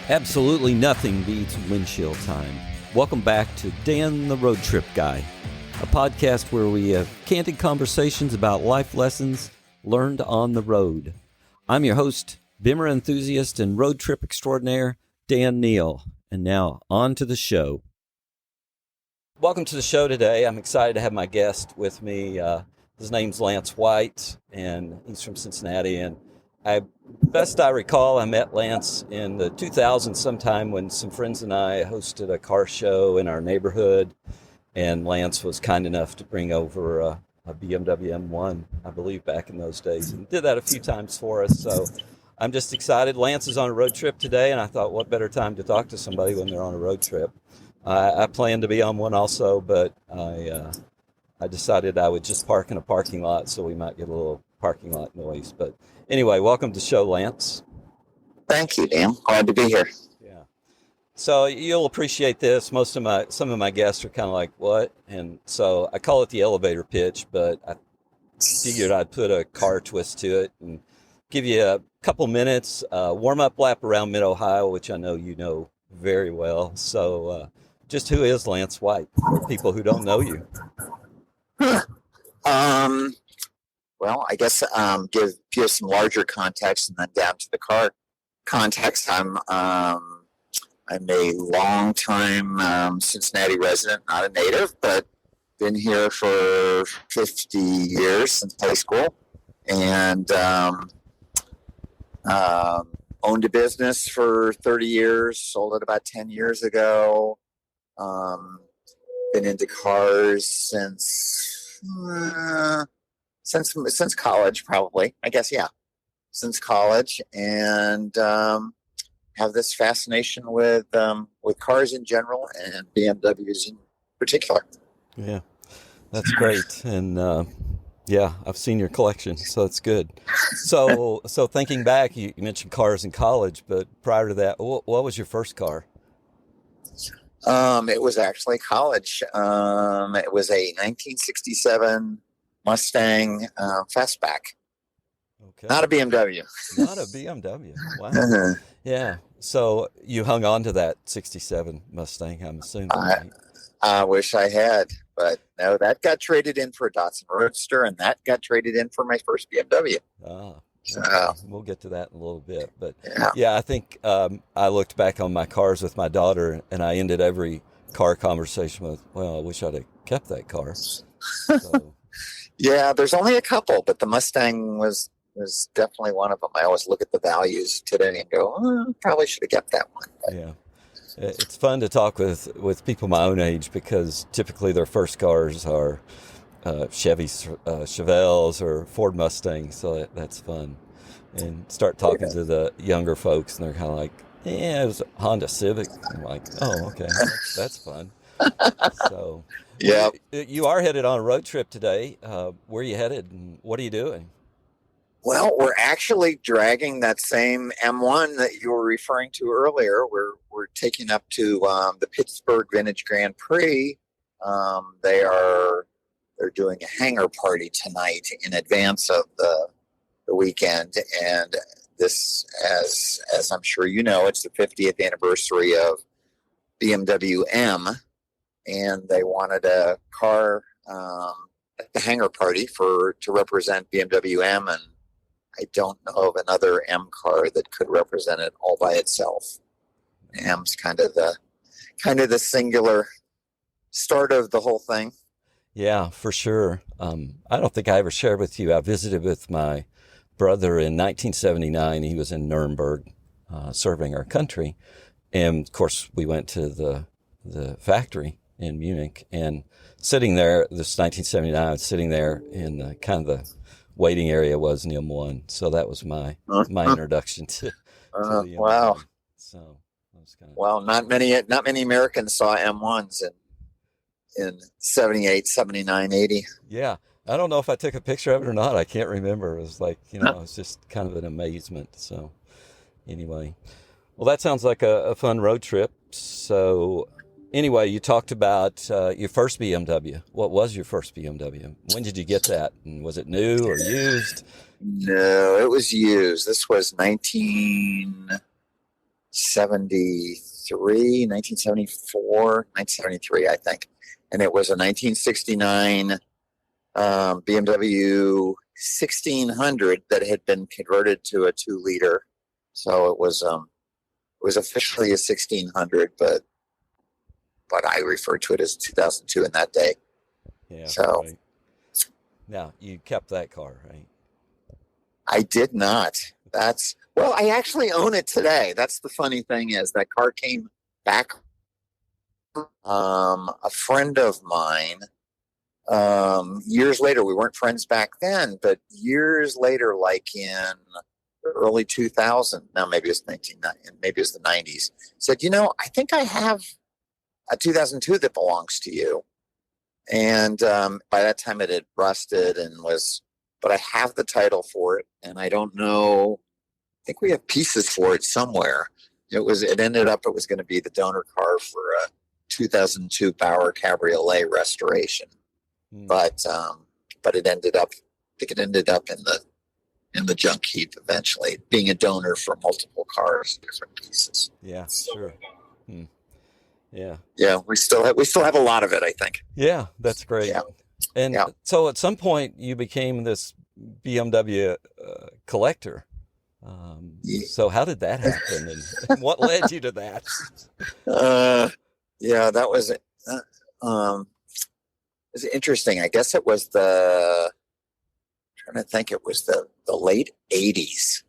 Absolutely nothing beats windshield time. Welcome back to Dan the Road Trip Guy, a podcast where we have candid conversations about life lessons learned on the road. I'm your host, Bimmer enthusiast and road trip extraordinaire, Dan Neal. And now, on to the show. Welcome to the show today. I'm excited to have my guest with me. His name's Lance White, and he's from Cincinnati. And best I recall, I met Lance in the 2000s sometime when some friends and I hosted a car show in our neighborhood, and Lance was kind enough to bring over a BMW M1, I believe, back in those days, and did that a few times for us. So I'm just excited. Lance is on a road trip today, and I thought, what better time to talk to somebody when they're on a road trip? I plan to be on one also, but I decided I would just park in a parking lot, so we might get a little parking lot noise. But anyway, welcome to the show, Lance. Thank you, Dan. Glad to be here. Yeah. So you'll appreciate this. Some of my guests are kind of like, what? And so I call it the elevator pitch, but I figured I'd put a car twist to it and give you a couple minutes, warm-up lap around Mid-Ohio, which I know you know very well. So just who is Lance White for people who don't know you? Well, I guess give some larger context and then down to the car context. I'm a long-time Cincinnati resident, not a native, but been here for 50 years since high school, and owned a business for 30 years, sold it about 10 years ago. Been into cars since college, probably. I guess, yeah, since college, and have this fascination with cars in general and BMWs in particular. Yeah, that's great, and yeah, I've seen your collection, so it's good. So thinking back, you mentioned cars in college, but prior to that, what was your first car? It was actually college. It was a 1967 Mustang Fastback. Okay. Not a BMW. Not a BMW. Wow. Yeah. So you hung on to that 67 Mustang, I'm assuming. Right? I wish I had, but no, that got traded in for a Datsun Roadster, and that got traded in for my first BMW. Okay. We'll get to that in a little bit. But yeah, I think I looked back on my cars with my daughter, and I ended every car conversation with, well, I wish I'd have kept that car. So. Yeah, there's only a couple, but the Mustang was definitely one of them. I always look at the values today and go, probably should have kept that one. But. Yeah. It's fun to talk with people my own age because typically their first cars are Chevelles or Ford Mustangs, so that's fun. And start talking to the younger folks, and they're kind of like, yeah, it was a Honda Civic. I'm like, oh, okay, that's fun. So, yeah, you are headed on a road trip today. Where are you headed, and what are you doing? Well, we're actually dragging that same M1 that you were referring to earlier. We're taking up to the Pittsburg Vintage Grand Prix. They're doing a hangar party tonight in advance of the weekend, and this, as I'm sure you know, it's the 50th anniversary of BMW M, and they wanted a car at the hangar party to represent BMW M, and I don't know of another M car that could represent it all by itself. M's kind of the singular start of the whole thing. Yeah, for sure. I don't think I ever shared with you. I visited with my brother in 1979. He was in Nuremberg serving our country. And, of course, we went to the factory in Munich. And sitting there, this 1979, sitting there in kind of the waiting area was an M1. So that was my introduction to the M1. Wow. So that was kind of... Well, not many Americans saw M1s in 78, 79, 80. Yeah. I don't know if I took a picture of it or not. I can't remember. It was like, it was just kind of an amazement. So anyway, well, that sounds like a fun road trip. So anyway, you talked about your first BMW. What was your first BMW? When did you get that? And was it new or used? No, it was used. This was 1970. 1973, 1974, 1973, I think. And it was a 1969 BMW 1600 that had been converted to a 2-liter. So it was officially a 1600, but I referred to it as 2002 in that day. Yeah. So right. Now you kept that car, right? I did not. I actually own it today. That's the funny thing is that car came back. A friend of mine, years later, we weren't friends back then, but years later, like in early 2000, now maybe it's maybe it's the 90s, said, I think I have a 2002 that belongs to you. And by that time it had rusted but I have the title for it, and I don't know. I think we have pieces for it somewhere. It ended up it was going to be the donor car for a 2002 Bauer Cabriolet restoration, but it ended up. I think it ended up in the junk heap eventually, being a donor for multiple cars, different pieces. Yeah, sure. Yeah. Yeah, we still have a lot of it, I think. Yeah, that's great. Yeah. And Yeah. so at some point you became this BMW collector. So how did that happen, and what led you to that? Yeah, that was it. Was interesting. I guess it was I'm trying to think. It was the late '80s,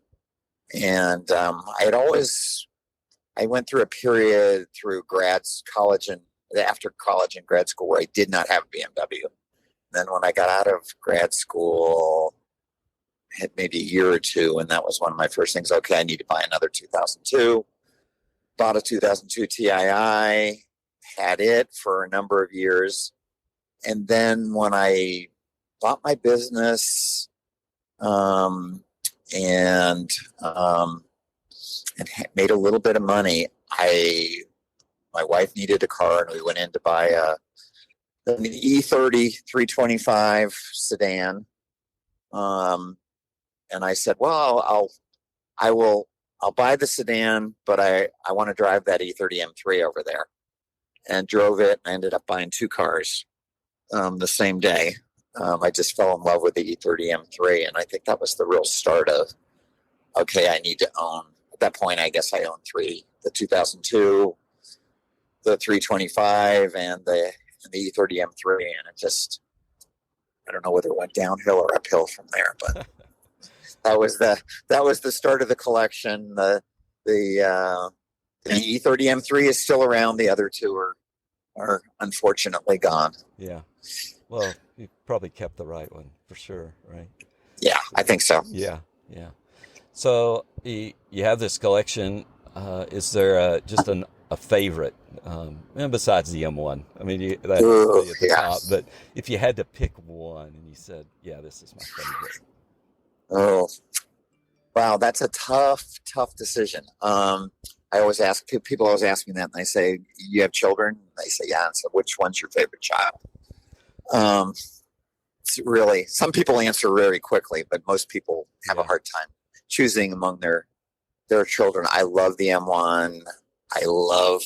and I went through a period through after college and grad school where I did not have a BMW. Then when I got out of grad school, I had maybe a year or two, and that was one of my first things. Okay, I need to buy another 2002. Bought a 2002 TII, had it for a number of years. And then when I bought my business and made a little bit of money, my wife needed a car, and we went in to buy an E30 325 sedan. And I said, well, I'll buy the sedan, but I want to drive that E30 M3 over there. And drove it. I ended up buying 2 cars the same day. I just fell in love with the E30 M3, and I think that was the real start of, okay, I need to own. At that point, I guess I owned 3: the 2002, the 325, and the E30 M3, and it just, I don't know whether it went downhill or uphill from there, but that was the start of the collection. The E30 M3 is still around. The other 2 are unfortunately gone. Yeah. Well, you probably kept the right one for sure, right? Yeah, I think so. Yeah. So you have this collection. Is there just a favorite, and besides the M1? I mean, that's probably at the top. But if you had to pick one, and you said, "Yeah, this is my favorite." Oh, wow, that's a tough decision. I always ask people. Always ask me that, and I say, "You have children?" And they say, "Yeah." And so, which one's your favorite child? It's really, some people answer very quickly, but most people have a hard time choosing among their children. I love the M1. I love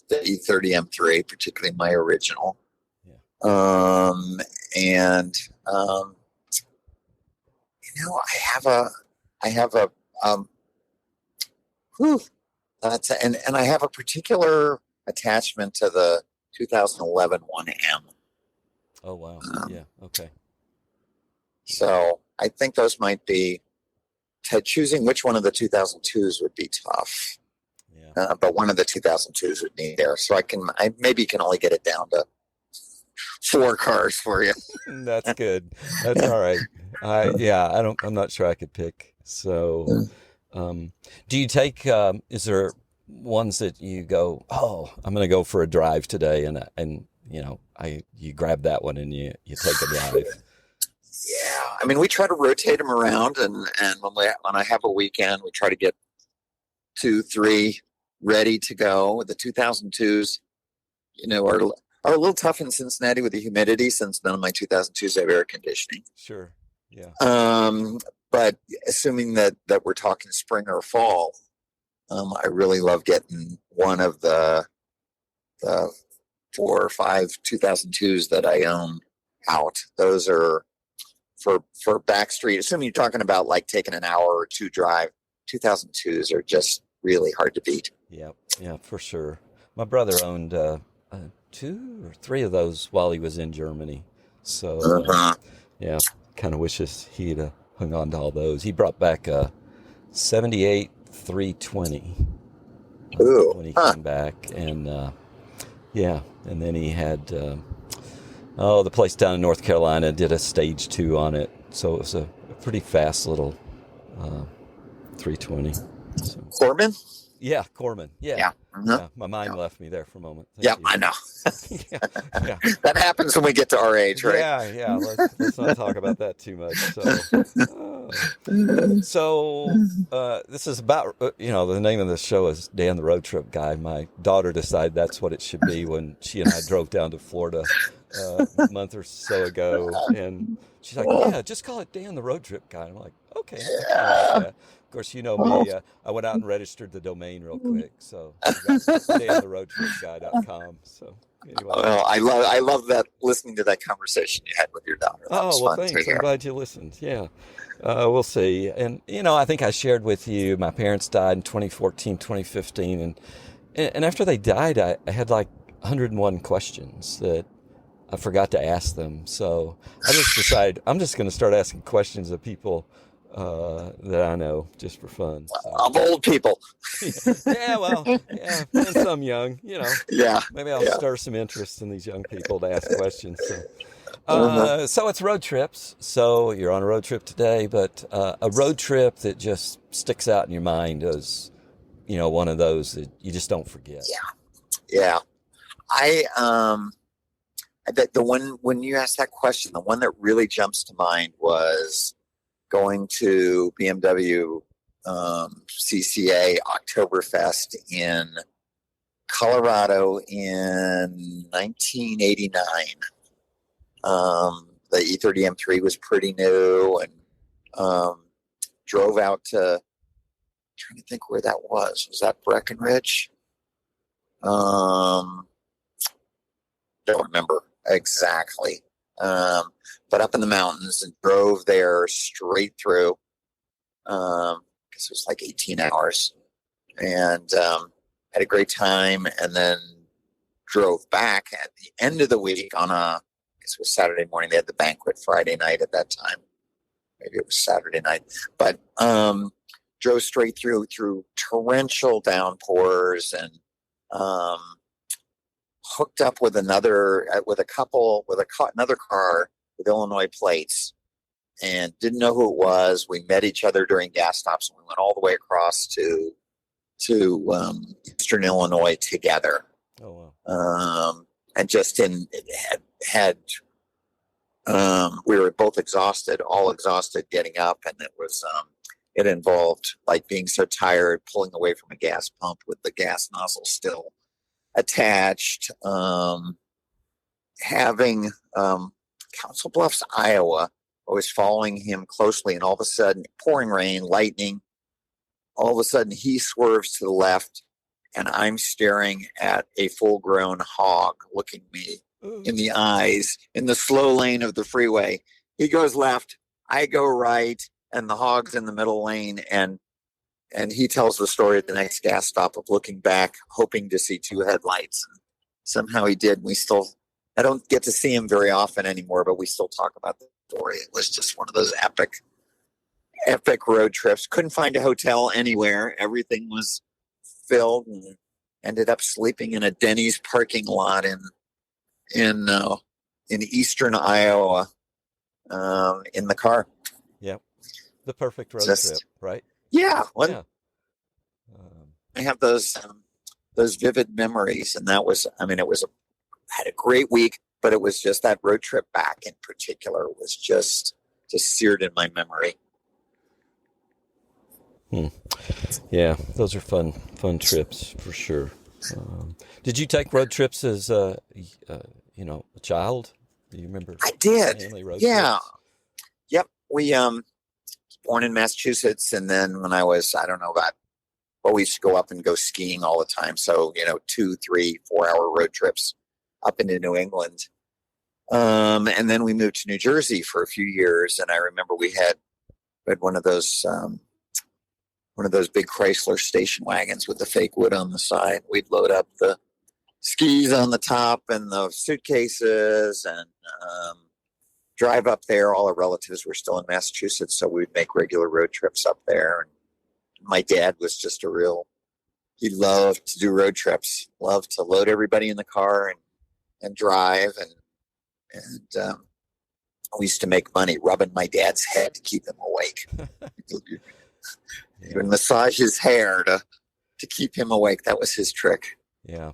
the E30 M3, particularly my original. Yeah. I have a and I have a particular attachment to the 2011 1M. Oh wow! Yeah. Okay. So I think those might be. Choosing which one of the 2002s would be tough. Yeah. But one of the 2002s would be there, so I maybe can only get it down to 4 cars for you. That's good. That's all right. I'm not sure I could pick. So, do you take? Is there ones that you go, oh, I'm going to go for a drive today, and you grab that one and you take a drive? Yeah, I mean, we try to rotate them around, and when I have a weekend, we try to get 2, 3 ready to go. The 2002s, are a little tough in Cincinnati with the humidity, since none of my 2002s have air conditioning. Sure. Yeah. But assuming that we're talking spring or fall, I really love getting one of the 4 or 5 2002s that I own out. Those are for backstreet. Assuming you're talking about like taking an hour or two drive, 2002s are just really hard to beat. Yeah, yeah, for sure. My brother owned 2 or 3 of those while he was in Germany. So, yeah, kind of wishes he'd hung on to all those. He brought back a 78 320 Ooh, when he came back. And, yeah, and then he had, the place down in North Carolina did a stage 2 on it. So it was a pretty fast little 320. So. Corbin? Yeah, Corman. Yeah. Yeah. Yeah, my mind left me there for a moment. Yeah, You. I know. Yeah, yeah. That happens when we get to our age, right? Yeah. Let's not talk about that too much. So this is about, the name of the show is Dan the Road Trip Guy. My daughter decided that's what it should be when she and I drove down to Florida a month or so ago. And she's like, yeah, just call it Dan the Road Trip Guy. I'm like, okay. I like that. Of course, you know me. I went out and registered the domain real quick, so I got dantheroadtripguy.com. So anyway. Well, I love that, listening to that conversation you had with your daughter. That was well, fun thanks. to hear. I'm glad you listened. Yeah, we'll see. And I think I shared with you my parents died in 2014, 2015, and after they died, I had like 101 questions that I forgot to ask them. So I just decided I'm just going to start asking questions of people that I know, just for fun. So. Of old people. And some young, Yeah. Maybe I'll stir some interest in these young people to ask questions. So, so it's road trips. So you're on a road trip today, but a road trip that just sticks out in your mind as, one of those that you just don't forget. Yeah. The one, when you asked that question, the one that really jumps to mind was going to BMW CCA Oktoberfest in Colorado in 1989. The E30 M3 was pretty new, and drove out to, trying to think where that was. Was that Breckenridge? Don't remember exactly. But up in the mountains, and drove there straight through. Because it was like 18 hours, and had a great time. And then drove back at the end of the week on I guess it was Saturday morning. They had the banquet Friday night at that time. Maybe it was Saturday night, but drove straight through torrential downpours, and hooked up with another car with Illinois plates, and didn't know who it was. We met each other during gas stops, and we went all the way across to Eastern Illinois together. Oh wow! And just we were both all exhausted getting up, and it involved like being so tired, pulling away from a gas pump with the gas nozzle still attached, having Council Bluffs, Iowa. I was following him closely, and all of a sudden, pouring rain, lightning, all of a sudden he swerves to the left, and I'm staring at a full-grown hog looking me in the eyes in the slow lane of the freeway. He goes left, I go right, and the hog's in the middle lane, and he tells the story at the next gas stop of looking back, hoping to see 2 headlights. And somehow he did. I don't get to see him very often anymore, but we still talk about the story. It was just one of those epic road trips. Couldn't find a hotel anywhere. Everything was filled, and ended up sleeping in a Denny's parking lot in eastern Iowa, in the car. Yep. The perfect road trip, right? Yeah. Yeah. I have those vivid memories, and that was, had a great week, but it was just that road trip back in particular was just seared in my memory. Yeah, those are fun trips for sure. Did you take road trips as a child? Do you remember? I did. Family road Yeah. trips? Yep. We born in Massachusetts, and then when I was, I don't know, about Well, we used to go up and go skiing all the time. So, 2, 3, 4 hour road trips up into New England. And then we moved to New Jersey for a few years. And I remember we had one of those big Chrysler station wagons with the fake wood on the side. We'd load up the skis on the top and the suitcases and drive up there. All our relatives were still in Massachusetts, so we'd make regular road trips up there. And my dad was just he loved to do road trips, loved to load everybody in the car and drive. And we used to make money rubbing my dad's head to keep him awake. He would massage his hair to keep him awake. That was his trick. Yeah.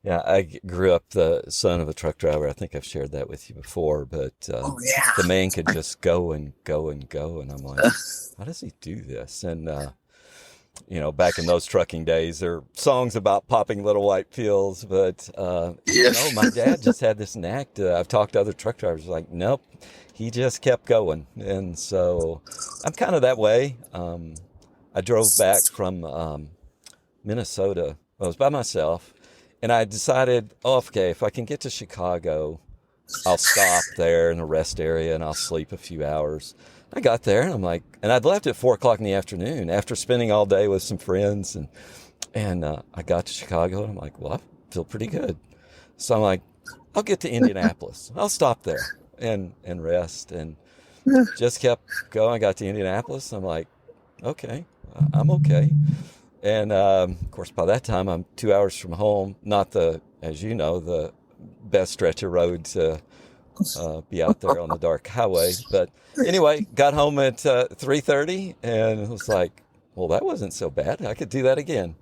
Yeah, I grew up the son of a truck driver. I think I've shared that with you before, but the man could just go and go and go. And I'm like, how does he do this? And, back in those trucking days, there are songs about popping little white pills, but, my dad just had this knack I've talked to other truck drivers like, nope, he just kept going. And so I'm kind of that way. I drove back from Minnesota. I was by myself. And I decided, okay, if I can get to Chicago, I'll stop there in a rest area and I'll sleep a few hours. I got there and I'm like, and I'd left at 4:00 in the afternoon after spending all day with some friends. And I got to Chicago and I'm like, well, I feel pretty good. So I'm like, I'll get to Indianapolis. I'll stop there and rest. And just kept going. I got to Indianapolis. I'm like, okay, I'm okay. And, of course, by that time, I'm 2 hours from home. Not as you know, the best stretch of road to be out there on the dark highway. But anyway, got home at 3:30 and it was like, well, that wasn't so bad. I could do that again.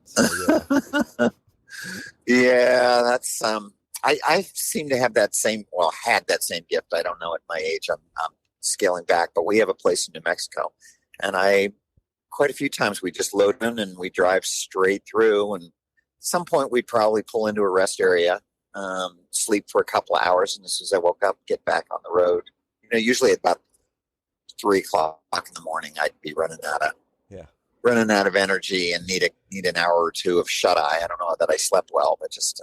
So, yeah. Yeah, that's I seem to have had that same gift. I don't know at my age. I'm scaling back, but we have a place in New Mexico, and quite a few times we just load in and we drive straight through. And at some point we'd probably pull into a rest area, sleep for a couple of hours, and as soon as I woke up, get back on the road. Usually at about 3:00 in the morning, I'd be running out of energy and need an hour or two of shut eye. I don't know that I slept well, but just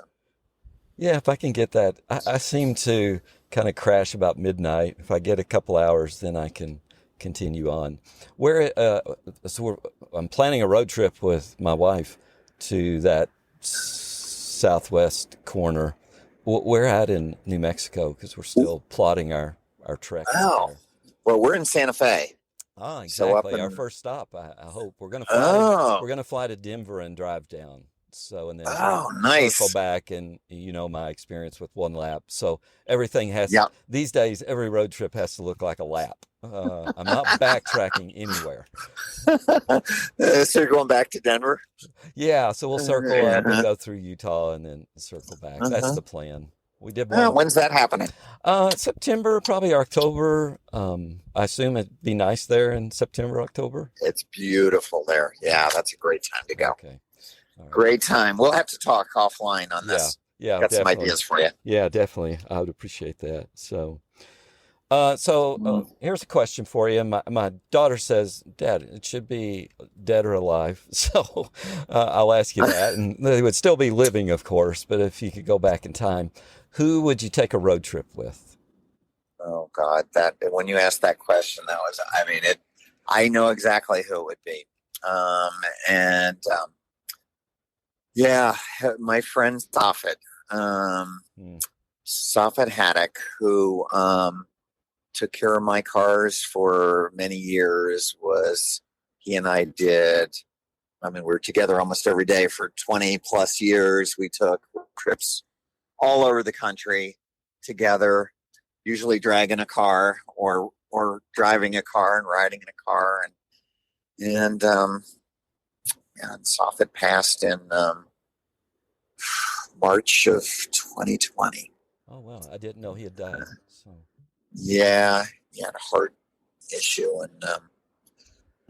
Yeah, if I can get that, I seem to kind of crash about midnight. If I get a couple hours, then I can continue on. I'm planning a road trip with my wife to that southwest corner. We're at in New Mexico because we're still plotting our trek. Oh, well, we're in Santa Fe. Ah, exactly. Our first stop. I hope we're going to fly to Denver and drive down. So, and then nice. Circle back, and my experience with one lap. So everything these days, every road trip has to look like a lap. I'm not backtracking anywhere. So you're going back to Denver? Yeah. So we'll circle up and go through Utah and then circle back. That's the plan. We did one. When's that happening? September, probably October. I assume it'd be nice there in September, October. It's beautiful there. Yeah, that's a great time to go. Okay. Right. Great time. We'll have to talk offline on this. Yeah. Got some ideas for you. Yeah, definitely. I would appreciate that. So, here's a question for you. My daughter says, Dad, it should be dead or alive. So I'll ask you that. And they would still be living, of course, but if you could go back in time, who would you take a road trip with? Oh, God. When you asked that question, I know exactly who it would be. Yeah, my friend Safed, Safed Haddock, who took care of my cars for many years. He and I we were together almost every day for 20 plus years. We took trips all over the country together, usually dragging a car or driving a car and riding in a car. And Safed passed in March of 2020. Oh, wow. I didn't know he had died. So. Yeah, he had a heart issue, and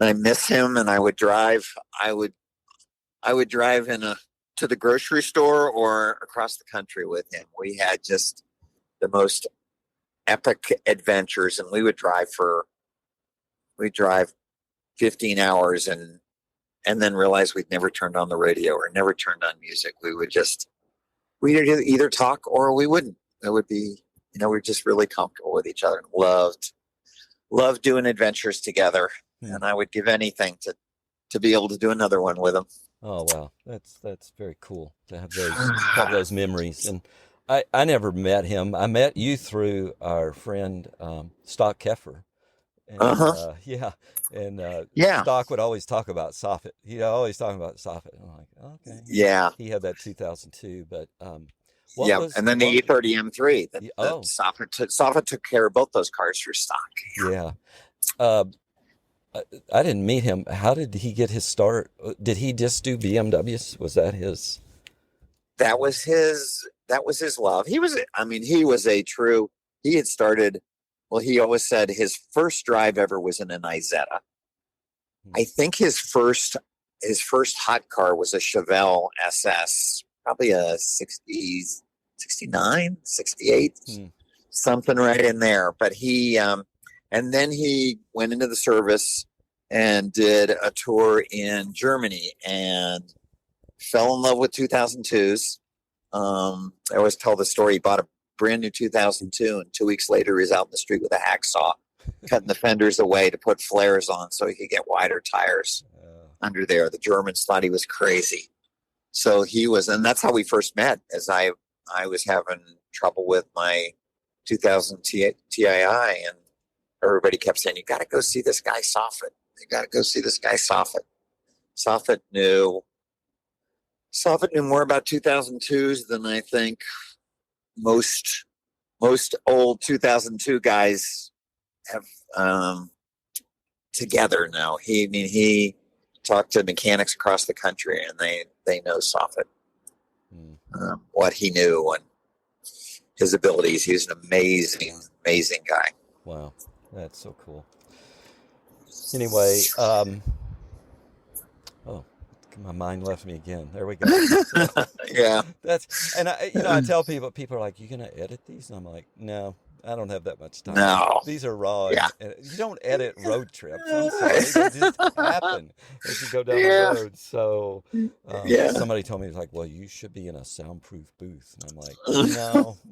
I miss him. And I would drive to the grocery store or across the country with him. We had just the most epic adventures, and we'd drive 15 hours and and then realize we'd never turned on the radio or never turned on music. We'd either talk or we wouldn't. It would be, we're just really comfortable with each other and loved doing adventures together. And I would give anything to be able to do another one with him. Oh, wow. That's very cool to have those memories. And I never met him. I met you through our friend, Stock Keffer. And, yeah. Stock would always talk about Soffit. He'd always talk about Soffit. I'm like, okay. Yeah. He had that 2002, but, and then the E30 M3. Soffit took care of both those cars for Stock. Yeah. I didn't meet him. How did he get his start? Did he just do BMWs? Was that his? That was his love. He had started, he always said his first drive ever was in an Isetta. I think his first hot car was a Chevelle SS, probably a 60s, 69, 68, something right in there. But and then he went into the service and did a tour in Germany and fell in love with 2002s. I always tell the story. He bought a brand new 2002, and 2 weeks later, he was out in the street with a hacksaw, cutting the fenders away to put flares on so he could get wider tires under there. The Germans thought he was crazy. So and that's how we first met, as I was having trouble with my 2000 TII, and everybody kept saying, you got to go see this guy Soffit. You got to go see this guy Soffit. Soffit knew more about 2002s than I think most old 2002 guys have together now. He talked to mechanics across the country, and they know Soffit, what he knew and his abilities. He's an amazing guy. Wow. That's so cool. Anyway, my mind left me again. There we go. Yeah. I tell people are like, you gonna edit these? And I'm like, no, I don't have that much time. No. These are raw. Yeah. And you don't edit road trips. I'm sorry. They just happen as you go down the road. So somebody told me, like, well, you should be in a soundproof booth. And I'm like,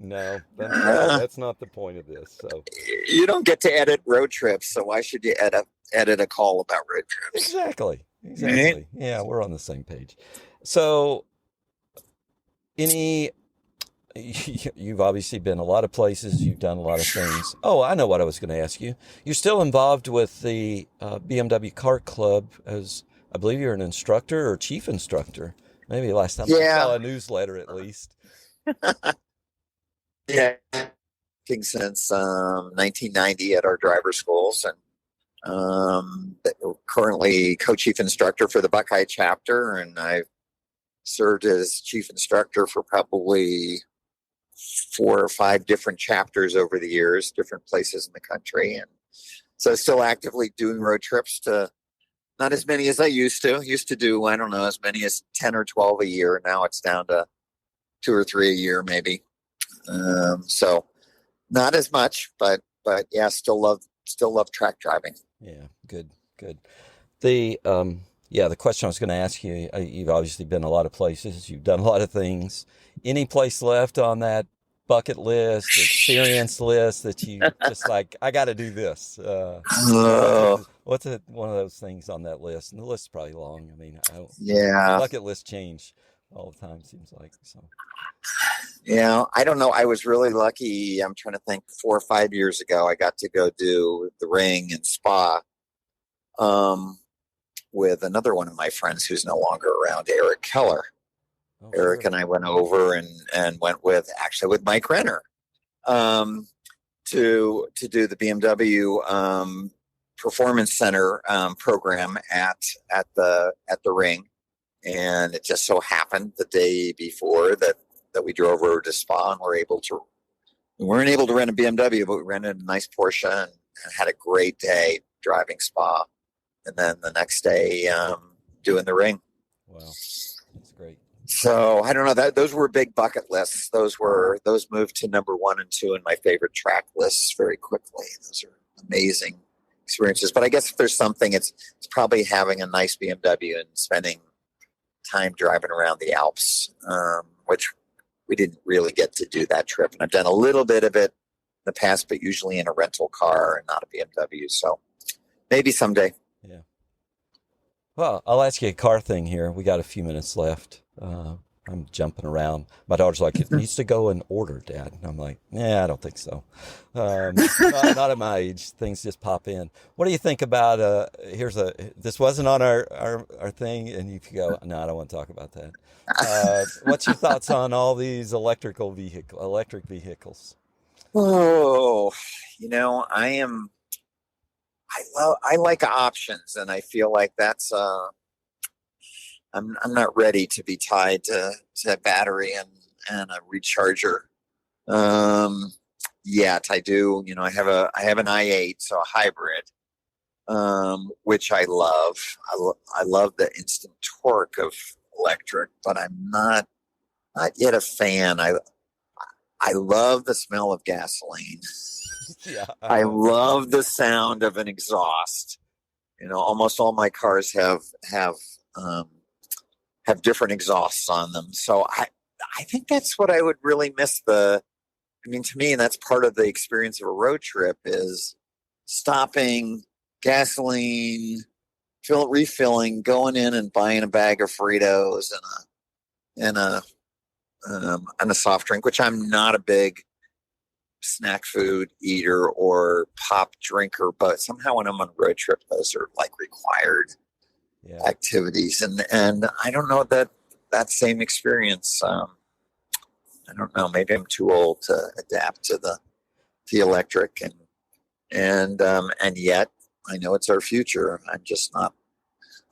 no, that's not the point of this. So you don't get to edit road trips, so why should you edit a call about road trips? Exactly. Right? Yeah, we're on the same page. So you've obviously been a lot of places. You've done a lot of things. Oh, I know what I was going to ask you. You're still involved with the BMW Kart Club as, I believe you're an instructor or chief instructor. Maybe last time I saw a newsletter at least. Yeah. Since 1990 at our driver schools, and currently co-chief instructor for the Buckeye chapter, and I've served as chief instructor for probably 4 or 5 different chapters over the years, different places in the country. And so still actively doing road trips, to not as many as I used to do, I don't know, as many as 10 or 12 a year. Now it's down to 2 or 3 a year, maybe. So not as much, but yeah, still love track driving. Yeah. Good. The question I was going to ask you, you've obviously been a lot of places. You've done a lot of things. Any place left on that bucket list, experience list that you just like, I got to do this? What's one of those things on that list? And the list's probably long. I mean, bucket list change all the time, seems like. So. Yeah, I don't know. I was really lucky. I'm trying to think. 4 or 5 years ago, I got to go do the ring in Spa with another one of my friends who's no longer around, Eric Keller. Oh, Eric and I went over and went with Mike Renner to do the BMW Performance Center program at the ring, and it just so happened the day before that we drove over to Spa, and we weren't able to rent a BMW, but we rented a nice Porsche and had a great day driving Spa. And then the next day, doing the ring. Wow, that's great. So I don't know, those were big bucket lists. Those moved to number 1 and 2 in my favorite track lists very quickly. Those are amazing experiences. But I guess if there's something, it's probably having a nice BMW and spending time driving around the Alps, which we didn't really get to do that trip. And I've done a little bit of it in the past, but usually in a rental car and not a BMW. So maybe someday. Yeah. Well, I'll ask you a car thing here. We got a few minutes left. I'm jumping around. My daughter's like, it needs to go in order, Dad. And I'm like, yeah, I don't think so. Not at my age. Things just pop in. What do you think about, this wasn't on our thing, and you could go, no, I don't want to talk about that. What's your thoughts on all these electric vehicles? Oh, I like options, and I feel like that's I'm not ready to be tied to a battery and a recharger yet. I do, I have an i8, so a hybrid, which I love. I love the instant torque of electric, but I'm not yet a fan. I love the smell of gasoline. Yeah, I love the sound of an exhaust. Almost all my cars have different exhausts on them. So I think that's what I would really miss. To me, that's part of the experience of a road trip is stopping, gasoline, refilling, going in and buying a bag of Fritos and a soft drink, which I'm not a big snack food eater or pop drinker, but somehow when I'm on a road trip, those are like required activities. And I don't know that same experience. I don't know. Maybe I'm too old to adapt to the electric and yet I know it's our future.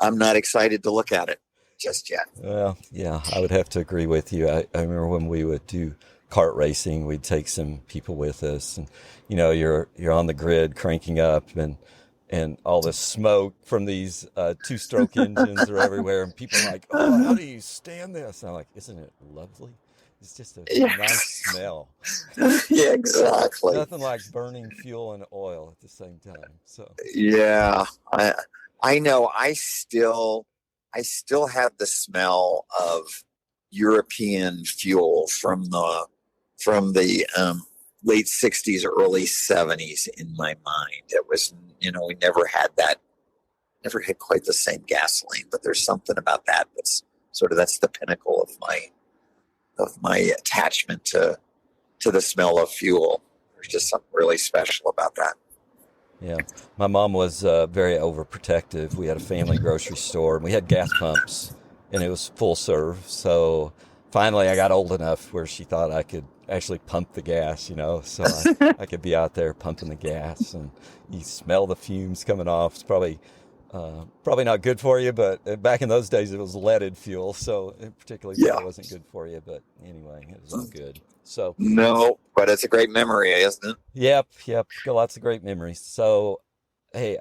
I'm not excited to look at it just yet. Well, yeah, I would have to agree with you. I remember when we would do kart racing, we'd take some people with us, and you're on the grid cranking up, and all the smoke from these two-stroke engines are everywhere, and people are like, "Oh, how do you stand this?" And I'm like, "Isn't it lovely? It's just a nice smell." Yeah, exactly. Nothing like burning fuel and oil at the same time. So yeah, I know. I still have the smell of European fuel from the late 60s, early 70s in my mind. It was, we never had quite the same gasoline, but there's something about that that's the pinnacle of my attachment to the smell of fuel. There's just something really special about that. Yeah. My mom was very overprotective. We had a family grocery store, and we had gas pumps, and it was full serve. So finally I got old enough where she thought I could actually pump the gas, so I could be out there pumping the gas, and you smell the fumes coming off. It's probably not good for you, but back in those days it was leaded fuel, so it particularly wasn't good for you. But anyway, it was all good. So no, but it's a great memory, isn't it? Yep. Got lots of great memories. So, hey,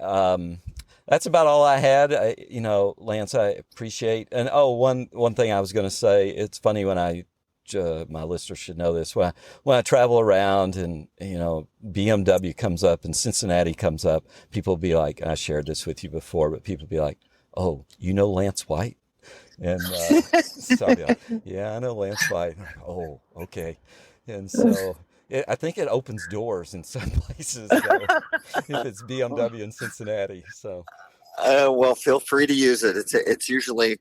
that's about all I had. Lance, I appreciate. And one thing I was going to say. It's funny when my listeners should know this. When I travel around and BMW comes up and Cincinnati comes up, people will be like, and I shared this with you before, but people will be like, "Oh, Lance White?" And so I'll be like, "Yeah, I know Lance White." Oh, okay. And so I think it opens doors in some places if it's BMW in Cincinnati. So, well, feel free to use it. It's usually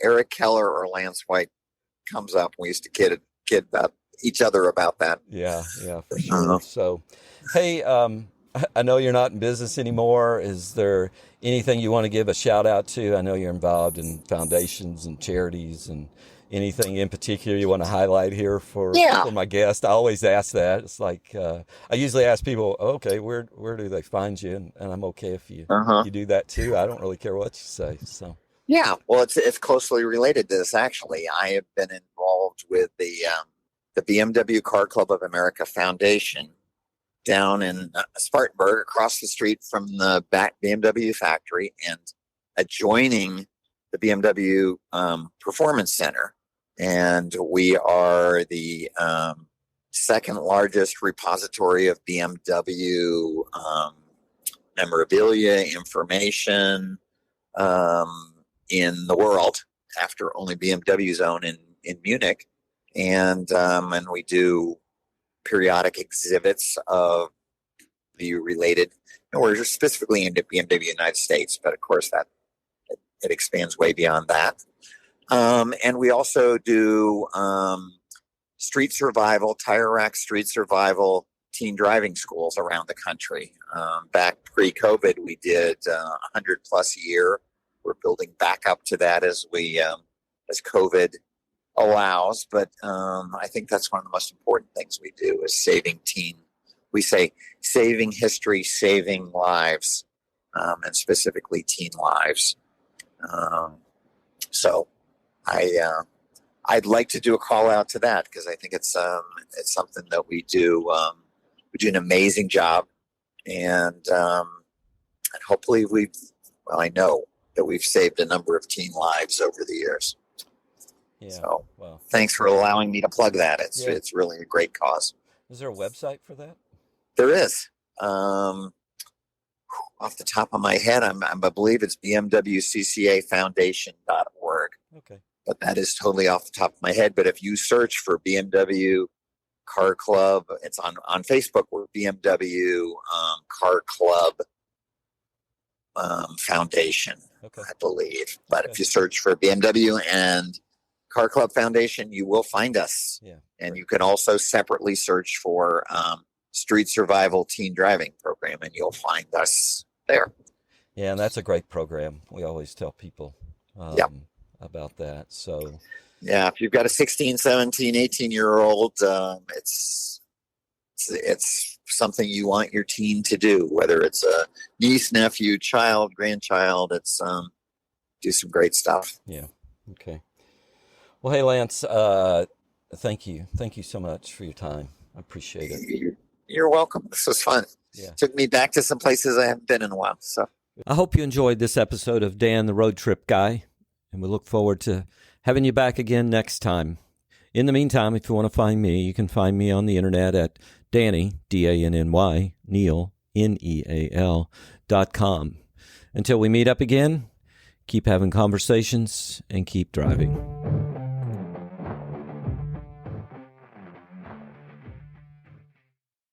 Eric Keller or Lance White comes up. We used to kid about each other about that. Yeah, for sure. So, hey, I know you're not in business anymore. Is there anything you want to give a shout out to? I know you're involved in foundations and charities, and anything in particular you want to highlight here for my guest? I always ask that. It's like I usually ask people, "Okay, where do they find you?" And I'm okay if you do that too. I don't really care what you say. So yeah, well, it's closely related to this. Actually, I have been involved with the BMW Car Club of America Foundation down in Spartanburg, across the street from the BMW factory and adjoining the BMW Performance Center. And we are the second largest repository of BMW memorabilia, information in the world after only BMW's own in Munich. And we do periodic exhibits of the related, and we're specifically into BMW United States, but of course that it expands way beyond that. And we also do street survival, tire rack street survival teen driving schools around the country. Back pre-COVID, we did 100 plus a year. We're building back up to that as COVID allows. But I think that's one of the most important things we do is saving history, saving lives, and specifically teen lives. So I'd like to do a call out to that because I think it's something that we do. We do an amazing job, and hopefully I know that we've saved a number of teen lives over the years. Yeah. So well, thanks for allowing me to plug that. It's really a great cause. Is there a website for that? There is. Off the top of my head, I believe it's bmwccafoundation.org. Okay. But that is totally off the top of my head. But if you search for BMW Car Club, it's on Facebook. We're BMW Car Club Foundation, okay. I believe. But if you search for BMW and Car Club Foundation, you will find us. Yeah. And you can also separately search for Street Survival Teen Driving Program, and you'll find us there. Yeah, and that's a great program. We always tell people about that. So, yeah, if you've got a 16, 17, 18-year-old, it's something you want your teen to do, whether it's a niece, nephew, child, grandchild. It's do some great stuff. Yeah. Okay. Well, hey, Lance, thank you. Thank you so much for your time. I appreciate it. You're welcome. This was fun. Yeah. Took me back to some places I haven't been in a while. So I hope you enjoyed this episode of Dan the Road Trip Guy, and we look forward to having you back again next time. In the meantime, if you want to find me, you can find me on the internet at Danny, D-A-N-N-Y, Neal, Neal.com. Until we meet up again, keep having conversations and keep driving.